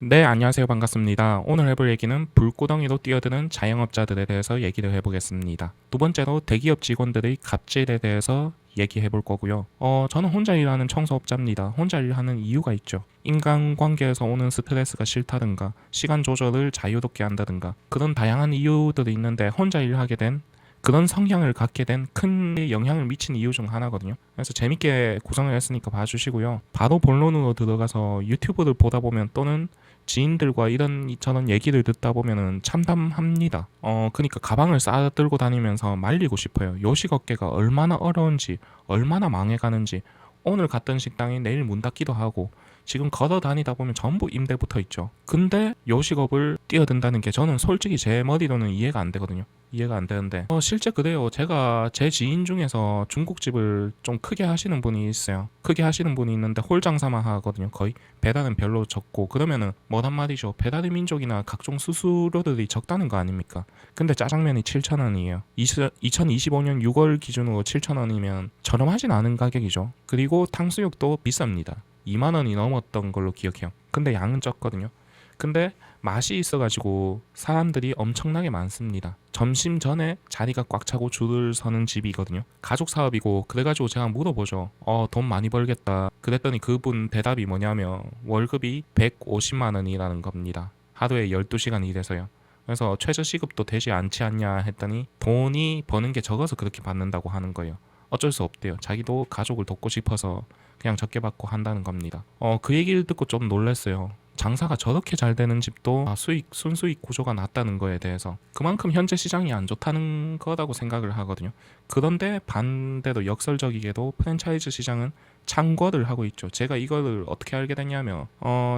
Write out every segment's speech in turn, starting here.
네, 안녕하세요. 반갑습니다. 오늘 해볼 얘기는 불구덩이로 뛰어드는 자영업자들에 대해서 얘기를 해보겠습니다. 두 번째로 대기업 직원들의 갑질에 대해서 얘기해 볼 거고요. 저는 혼자 일하는 청소업자입니다. 혼자 일하는 이유가 있죠. 인간관계에서 오는 스트레스가 싫다든가, 시간 조절을 자유롭게 한다든가, 그런 다양한 이유들이 있는데 혼자 일하게 된 그런 성향을 갖게 된 큰 영향을 미친 이유 중 하나거든요. 그래서 재밌게 구성을 했으니까 봐주시고요. 바로 본론으로 들어가서 유튜브를 보다 보면 또는 지인들과 이런 저런 얘기를 듣다 보면은 참담합니다. 그러니까 가방을 싸 들고 다니면서 말리고 싶어요. 요식업계가 얼마나 어려운지, 얼마나 망해가는지. 오늘 갔던 식당이 내일 문 닫기도 하고 지금 걸어 다니다 보면 전부 임대 붙어 있죠. 근데 요식업을 뛰어든다는 게 저는 솔직히 제 머리로는 이해가 안 되거든요. 이해가 안 되는데 실제 그래요. 제가 제 지인 중에서 중국집을 좀 크게 하시는 분이 있어요. 크게 하시는 분이 있는데 홀 장사만 하거든요. 거의 배달은 별로 적고. 그러면은 뭐란 말이죠. 배달의 민족이나 각종 수수료들이 적다는 거 아닙니까? 근데 짜장면이 7,000원이에요. 2025년 6월 기준으로 7,000원이면 저렴하진 않은 가격이죠. 그리고 탕수육도 비쌉니다. 2만 원이 넘었던 걸로 기억해요. 근데 양은 적거든요. 근데 맛이 있어가지고 사람들이 엄청나게 많습니다. 점심 전에 자리가 꽉 차고 줄을 서는 집이거든요. 가족 사업이고 그래가지고 제가 물어보죠. 돈 많이 벌겠다. 그랬더니 그분 대답이 뭐냐면 월급이 150만 원이라는 겁니다. 하루에 12시간 일해서요. 그래서 최저시급도 되지 않지 않냐 했더니 돈이 버는 게 적어서 그렇게 받는다고 하는 거예요. 어쩔 수 없대요. 자기도 가족을 돕고 싶어서 그냥 적게 받고 한다는 겁니다. 그 얘기를 듣고 좀 놀랐어요. 장사가 저렇게 잘 되는 집도 순수익 구조가 낮다는 거에 대해서 그만큼 현재 시장이 안 좋다는 거라고 생각을 하거든요. 그런데 반대로 역설적이게도 프랜차이즈 시장은 창궐을 하고 있죠. 제가 이거를 어떻게 알게 됐냐면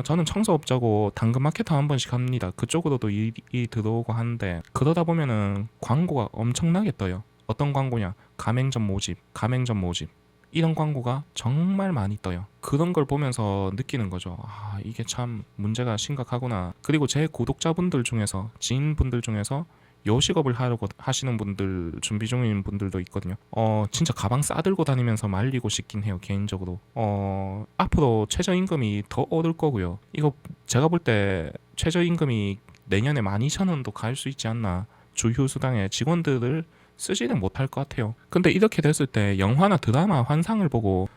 저는 청소업자고 당근마켓 한 번씩 합니다. 그쪽으로도 일이 들어오고 하는데 그러다 보면은 광고가 엄청나게 떠요. 어떤 광고냐? 가맹점 모집. 이런 광고가 정말 많이 떠요. 그런 걸 보면서 느끼는 거죠. 이게 참 문제가 심각하구나. 그리고 제 구독자분들 중에서, 지인분들 중에서 요식업을 하려고 하시는 분들, 준비 중인 분들도 있거든요. 진짜 가방 싸들고 다니면서 말리고 싶긴 해요, 개인적으로. 앞으로 최저임금이 더 오를 거고요. 이거 제가 볼 때 최저임금이 내년에 12,000원도 갈 수 있지 않나. 주휴수당에 직원들을 쓰지는 못할 것 같아요. 근데 이렇게 됐을 때 영화나 드라마 환상을 보고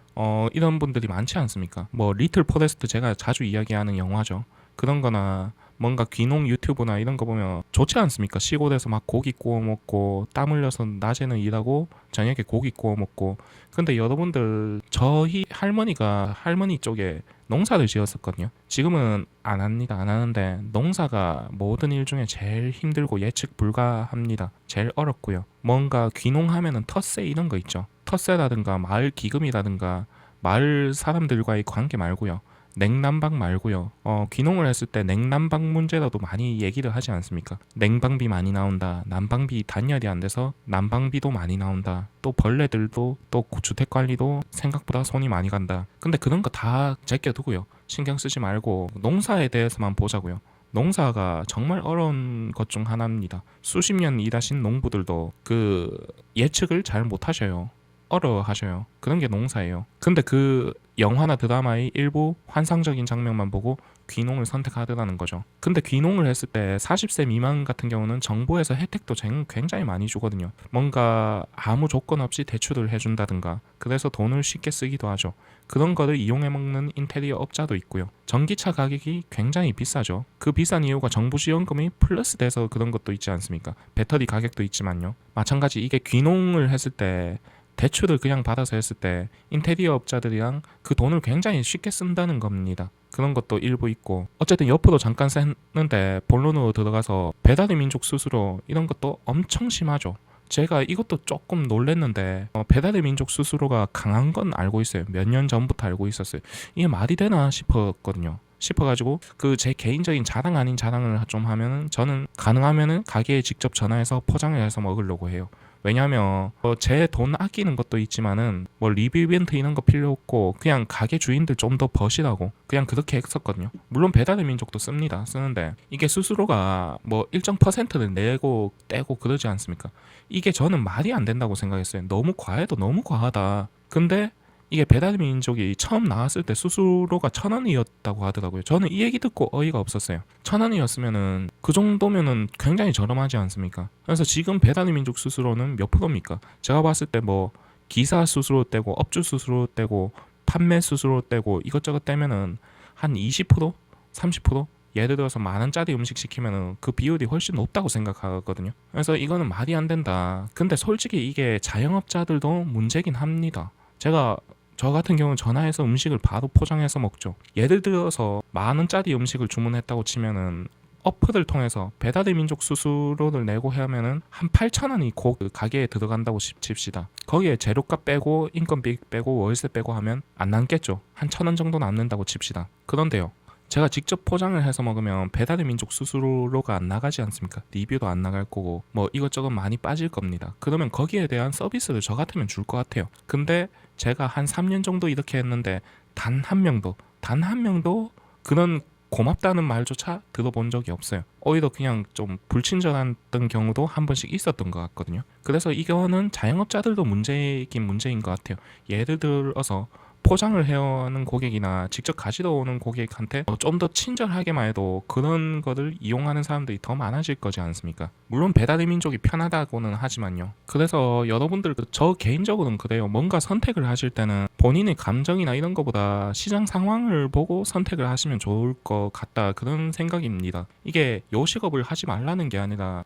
이런 분들이 많지 않습니까? 뭐 리틀 포레스트 제가 자주 이야기하는 영화죠. 그런 거나 뭔가 귀농 유튜브나 이런 거 보면 좋지 않습니까? 시골에서 막 고기 구워 먹고 땀 흘려서 낮에는 일하고 저녁에 고기 구워 먹고. 근데 여러분들 저희 할머니가 할머니 쪽에 농사를 지었었거든요. 지금은 안 합니다. 안 하는데 농사가 모든 일 중에 제일 힘들고 예측 불가합니다. 제일 어렵고요. 뭔가 귀농하면은 텃세 이런 거 있죠. 텃세라든가 마을 기금이라든가 마을 사람들과의 관계 말고요. 냉난방 말고요. 귀농을 했을 때 냉난방 문제라도 많이 얘기를 하지 않습니까? 냉방비 많이 나온다. 난방비 단열이 안 돼서 난방비도 많이 나온다. 또 벌레들도 또 주택 관리도 생각보다 손이 많이 간다. 근데 그런 거 다 제껴두고요. 신경 쓰지 말고 농사에 대해서만 보자고요. 농사가 정말 어려운 것 중 하나입니다. 수십 년 일하신 농부들도 그 예측을 잘 못하셔요. 어려워하셔요. 그런 게 농사예요. 근데 그 영화나 드라마의 일부 환상적인 장면만 보고 귀농을 선택하더라는 거죠. 근데 귀농을 했을 때 40세 미만 같은 경우는 정부에서 혜택도 굉장히 많이 주거든요. 뭔가 아무 조건 없이 대출을 해준다든가 그래서 돈을 쉽게 쓰기도 하죠. 그런 거를 이용해 먹는 인테리어 업자도 있고요. 전기차 가격이 굉장히 비싸죠. 그 비싼 이유가 정부 지원금이 플러스 돼서 그런 것도 있지 않습니까? 배터리 가격도 있지만요. 마찬가지 이게 귀농을 했을 때 대출을 그냥 받아서 했을 때 인테리어 업자들이랑 그 돈을 굉장히 쉽게 쓴다는 겁니다. 그런 것도 일부 있고 어쨌든 옆으로 잠깐 샜는데 본론으로 들어가서 배달의 민족 수수료 이런 것도 엄청 심하죠. 제가 이것도 조금 놀랬는데 배달의 민족 수수료가 강한 건 알고 있어요. 몇 년 전부터 알고 있었어요. 이게 말이 되나 싶었거든요. 싶어가지고 그 제 개인적인 자랑 아닌 자랑을 좀 하면은 저는 가능하면은 가게에 직접 전화해서 포장을 해서 먹으려고 해요. 왜냐면 제 돈 아끼는 것도 있지만은 뭐 리뷰 이벤트 이런 거 필요 없고 그냥 가게 주인들 좀 더 버시라고 그냥 그렇게 했었거든요. 물론 배달의 민족도 쓰는데 이게 수수료가 뭐 일정 퍼센트를 내고 떼고 그러지 않습니까? 이게 저는 말이 안 된다고 생각했어요. 너무 과해도 너무 과하다. 근데 이게 배달민족이 처음 나왔을 때 수수료가 1,000원이었다고 하더라고요. 저는 이 얘기 듣고 어이가 없었어요. 1,000원이었으면은 그 정도면은 굉장히 저렴하지 않습니까? 그래서 지금 배달민족 수수료는 몇 프로입니까? 제가 봤을 때 뭐 기사 수수료 떼고 업주 수수료 떼고 판매 수수료 떼고 이것저것 떼면은 한 20%? 30%? 예를 들어서 10,000원짜리 음식 시키면은 그 비율이 훨씬 높다고 생각하거든요. 그래서 이거는 말이 안 된다. 근데 솔직히 이게 자영업자들도 문제긴 합니다. 저 같은 경우는 전화해서 음식을 바로 포장해서 먹죠. 예를 들어서 10,000원짜리 음식을 주문했다고 치면은 어플을 통해서 배달의 민족 수수료를 내고 하면은 한 8,000원이 그 가게에 들어간다고 칩시다. 거기에 재료값 빼고 인건비 빼고 월세 빼고 하면 안 남겠죠. 한 1,000원 정도 남는다고 칩시다. 그런데요, 제가 직접 포장을 해서 먹으면 배달의 민족 수수료가 안 나가지 않습니까? 리뷰도 안 나갈 거고 뭐 이것저것 많이 빠질 겁니다. 그러면 거기에 대한 서비스를 저 같으면 줄 것 같아요. 근데 제가 한 3년 정도 이렇게 했는데 단 한 명도 그런 고맙다는 말조차 들어본 적이 없어요. 오히려 그냥 좀 불친절했던 경우도 한 번씩 있었던 것 같거든요. 그래서 이거는 자영업자들도 문제이긴 문제인 것 같아요. 예를 들어서 포장을 해오는 고객이나 직접 가지러 오는 고객한테 좀 더 친절하게만 해도 그런 거를 이용하는 사람들이 더 많아질 거지 않습니까? 물론 배달의 민족이 편하다고는 하지만요. 그래서 여러분들, 저 개인적으로는 그래요. 뭔가 선택을 하실 때는 본인의 감정이나 이런 거보다 시장 상황을 보고 선택을 하시면 좋을 것 같다, 그런 생각입니다. 이게 요식업을 하지 말라는 게 아니라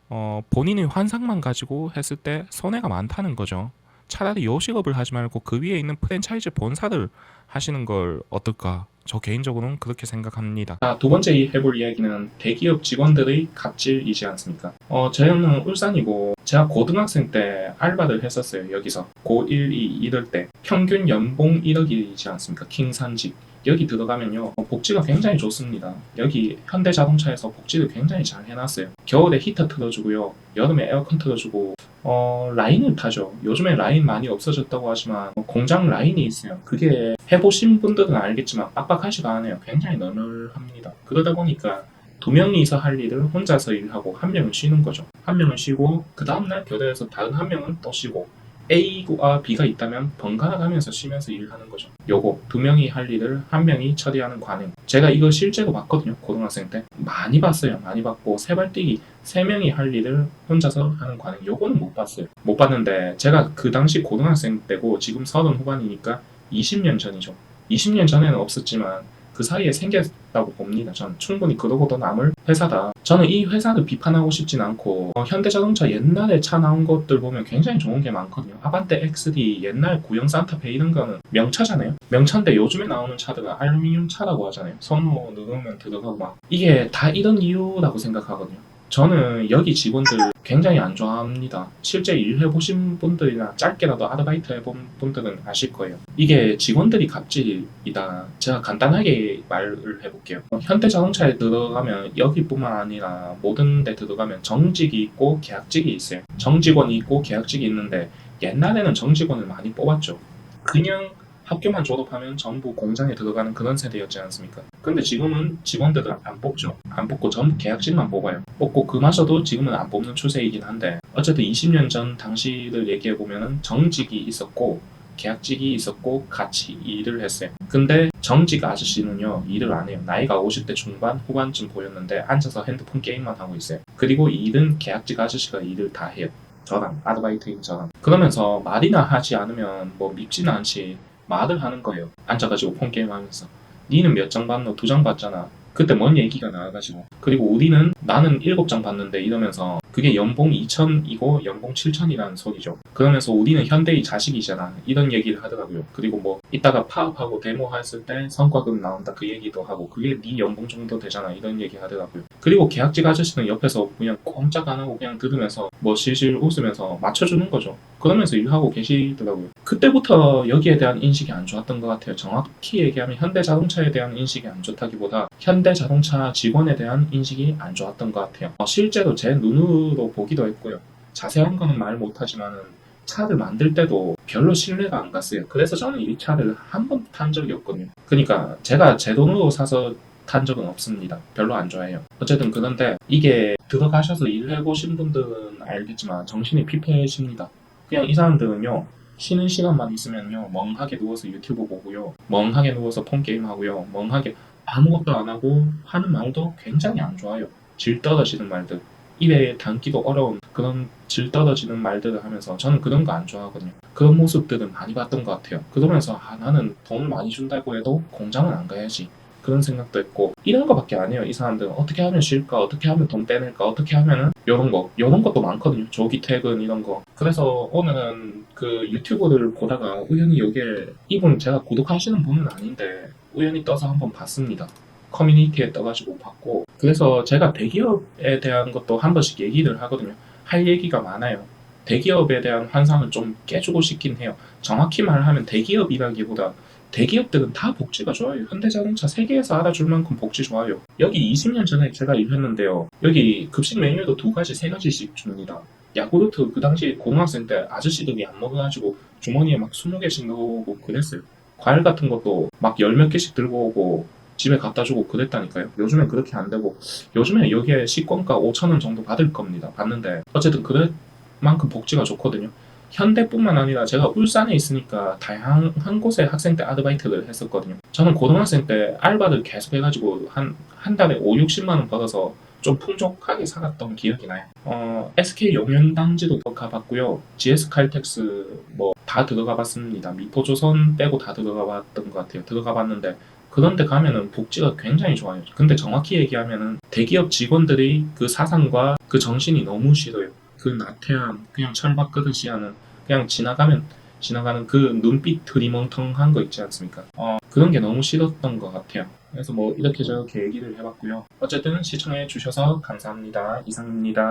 본인의 환상만 가지고 했을 때 손해가 많다는 거죠. 차라리 요식업을 하지 말고 그 위에 있는 프랜차이즈 본사를 하시는 걸 어떨까? 저 개인적으로는 그렇게 생각합니다. 두 번째 해볼 이야기는 대기업 직원들의 갑질이지 않습니까? 저는 울산이고 제가 고등학생 때 알바를 했었어요. 여기서 고1, 2 이럴 때 평균 연봉 1억이지 않습니까? 킹산직. 여기 들어가면요, 복지가 굉장히 좋습니다. 여기 현대자동차에서 복지를 굉장히 잘 해놨어요. 겨울에 히터 틀어주고요, 여름에 에어컨 틀어주고, 라인을 타죠. 요즘에 라인 많이 없어졌다고 하지만 공장 라인이 있어요. 그게 해보신 분들은 알겠지만 빡빡하지가 않아요. 굉장히 널널합니다. 그러다 보니까 두 명이서 할 일을 혼자서 일하고 한 명은 쉬는 거죠. 한 명은 쉬고 그 다음날 교대에서 다른 한 명은 또 쉬고, A와 B가 있다면 번갈아 가면서 쉬면서 일하는 거죠. 요거 두 명이 할 일을 한 명이 처리하는 관행. 제가 이거 실제로 봤거든요. 고등학생 때 많이 봤어요. 많이 봤고, 세발뛰기 세 명이 할 일을 혼자서 하는 관행, 요거는 못 봤어요. 못 봤는데 제가 그 당시 고등학생 때고 지금 30 후반이니까 20년 전이죠. 20년 전에는 없었지만 그 사이에 생겼다고 봅니다. 전 충분히 그러고도 남을 회사다. 저는 이 회사를 비판하고 싶진 않고, 현대자동차 옛날에 차 나온 것들 보면 굉장히 좋은 게 많거든요. 아반떼 XD, 옛날 구형 산타페 이런 거는 명차잖아요. 명차인데 요즘에 나오는 차들은 알루미늄 차라고 하잖아요. 손으로 누르면 들어가고 막. 이게 다 이런 이유라고 생각하거든요. 저는 여기 직원들 굉장히 안 좋아합니다. 실제 일해보신 분들이나 짧게라도 아르바이트 해본 분들은 아실 거예요. 이게 직원들이 갑질이다. 제가 간단하게 말을 해볼게요. 현대자동차에 들어가면 여기뿐만 아니라 모든 데 들어가면 정직이 있고 계약직이 있어요. 정직원이 있고 계약직이 있는데 옛날에는 정직원을 많이 뽑았죠. 그냥 학교만 졸업하면 전부 공장에 들어가는 그런 세대였지 않습니까? 근데 지금은 직원들은 안 뽑죠. 안 뽑고 전부 계약직만 뽑아요. 뽑고 그마저도 지금은 안 뽑는 추세이긴 한데, 어쨌든 20년 전 당시를 얘기해보면 정직이 있었고 계약직이 있었고 같이 일을 했어요. 근데 정직 아저씨는요, 일을 안 해요. 나이가 50대 중반 후반쯤 보였는데 앉아서 핸드폰 게임만 하고 있어요. 그리고 일은 계약직 아저씨가 일을 다 해요. 저랑 아르바이트인 저랑. 그러면서 말이나 하지 않으면 뭐 밉지는 않지 말을 하는 거예요. 앉아가지고 폰게임 하면서. 니는 몇 장 받노? 2장 받잖아. 그때 뭔 얘기가 나와가지고. 그리고 나는 7장 받는데 이러면서 그게 연봉 2천이고 연봉 7천이라는 소리죠. 그러면서 우리는 현대의 자식이잖아, 이런 얘기를 하더라고요. 그리고 뭐 이따가 파업하고 데모 했을 때 성과금 나온다 그 얘기도 하고, 그게 네 연봉 정도 되잖아, 이런 얘기 하더라고요. 그리고 계약직 아저씨는 옆에서 그냥 꼼짝 안 하고 그냥 들으면서 뭐 실실 웃으면서 맞춰주는 거죠. 그러면서 일하고 계시더라고요. 그때부터 여기에 대한 인식이 안 좋았던 것 같아요. 정확히 얘기하면 현대자동차에 대한 인식이 안 좋다기보다 현대자동차 직원에 대한 인식이 안 좋았던 것 같아요. 실제로 제 눈으로 보기도 했고요. 자세한 거는 말 못하지만은 차를 만들 때도 별로 신뢰가 안 갔어요. 그래서 저는 이 차를 한 번도 탄 적이 없거든요. 그러니까 제가 제 돈으로 사서 탄 적은 없습니다. 별로 안 좋아해요. 어쨌든 그런데 이게 들어가셔서 일해보신 분들은 알겠지만 정신이 피폐해집니다. 그냥 이 사람들은요, 쉬는 시간만 있으면요, 멍하게 누워서 유튜브 보고요, 멍하게 누워서 폰 게임 하고요, 멍하게 아무것도 안 하고 하는 말도 굉장히 안 좋아요. 질 떨어지는 말들, 입에 담기도 어려운 그런 질 떨어지는 말들을 하면서 저는 그런 거 안 좋아하거든요. 그런 모습들은 많이 봤던 것 같아요. 그러면서 나는 돈을 많이 준다고 해도 공장은 안 가야지. 그런 생각도 했고, 이런 거밖에 안 해요. 이 사람들은 어떻게 하면 쉴까, 어떻게 하면 돈 빼낼까, 어떻게 하면은 요런 것도 많거든요. 조기 퇴근 이런 거. 그래서 오늘은 그 유튜브를 보다가 우연히 여기에, 이분 제가 구독하시는 분은 아닌데 우연히 떠서 한번 봤습니다. 커뮤니티에 떠가지고 봤고, 그래서 제가 대기업에 대한 것도 한 번씩 얘기를 하거든요. 할 얘기가 많아요. 대기업에 대한 환상을 좀 깨주고 싶긴 해요. 정확히 말하면 대기업이라기보다 대기업들은 다 복지가 좋아요. 현대자동차 세계에서 알아줄 만큼 복지 좋아요. 여기 20년 전에 제가 일했는데요. 여기 급식 메뉴도 두 가지, 세 가지씩 줍니다. 야구르트 그 당시 고등학생 때 아저씨들이 안 먹어가지고 주머니에 막 20개씩 넣어오고 그랬어요. 과일 같은 것도 막 열 몇 개씩 들고 오고 집에 갖다 주고 그랬다니까요. 요즘엔 그렇게 안 되고, 요즘에 여기에 식권가 5천 원 정도 받을 겁니다. 받는데 어쨌든 그만큼 복지가 좋거든요. 현대뿐만 아니라 제가 울산에 있으니까 다양한 곳에 학생 때 아르바이트를 했었거든요. 저는 고등학생 때 알바를 계속 해가지고 한 달에 5, 60만 원 벌어서 좀 풍족하게 살았던 기억이 나요. SK 용현당지도 가봤고요. GS 칼텍스 뭐 다 들어가 봤습니다. 미포조선 빼고 다 들어가 봤던 것 같아요. 들어가 봤는데 그런데 가면은 복지가 굉장히 좋아요. 근데 정확히 얘기하면은 대기업 직원들이 그 사상과 그 정신이 너무 싫어요. 그 나태한 그냥 철밥 끄듯이 하는, 그냥 지나가는 그 눈빛 흐리멍텅한 거 있지 않습니까? 그런 게 너무 싫었던 것 같아요. 그래서 뭐 이렇게 저렇게 얘기를 해봤고요. 어쨌든 시청해 주셔서 감사합니다. 이상입니다.